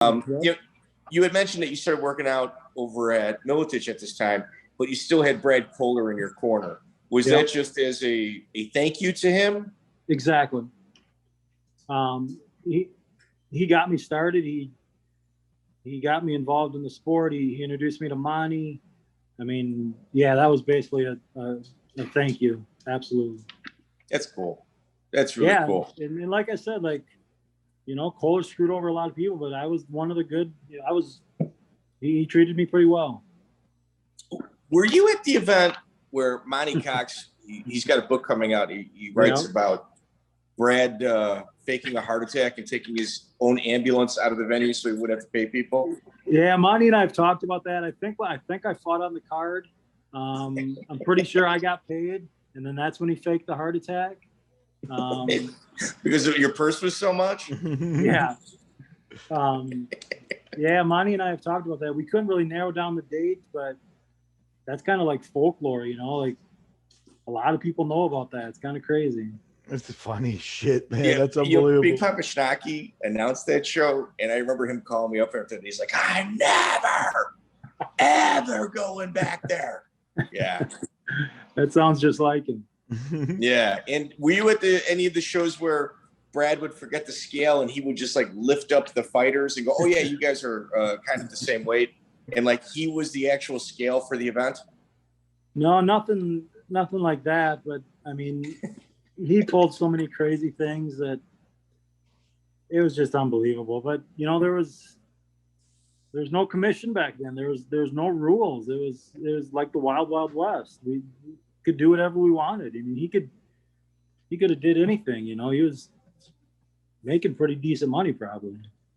You had mentioned that you started working out over at Militich at this time, but you still had Brad Kohler in your corner. Was that just as a thank you to him? Exactly. He got me started. He got me involved in the sport. He introduced me to Monty. I mean, yeah, that was basically a thank you. Absolutely. That's cool. That's really cool. And like I said, Kohler screwed over a lot of people, but I was one of the good. He treated me pretty well. Were you at the event where Monty Cox? He's got a book coming out. He writes about Brad faking a heart attack and taking his own ambulance out of the venue so he wouldn't have to pay people. Yeah, Monty and I have talked about that. I think I fought on the card. I'm pretty sure I got paid, and then that's when he faked the heart attack. Because your purse was so much? Yeah. Yeah, Monty and I have talked about that. We couldn't really narrow down the date, but that's kind of like folklore, like a lot of people know about that. It's kind of crazy. That's funny shit, man. That's unbelievable. Big Papa Schnocky announced that show, and I remember him calling me up after that. He's like, I'm never, ever going back there. Yeah. That sounds just like him. Yeah. And were you at any of the shows where Brad would forget the scale and he would just lift up the fighters and go, oh yeah, you guys are kind of the same weight? And he was the actual scale for the event? No, nothing like that. But I mean, he pulled so many crazy things that it was just unbelievable. But there's no commission back then. There's no rules. It was like the Wild Wild West. We could do whatever we wanted. I mean, he could have did anything. He was making pretty decent money probably.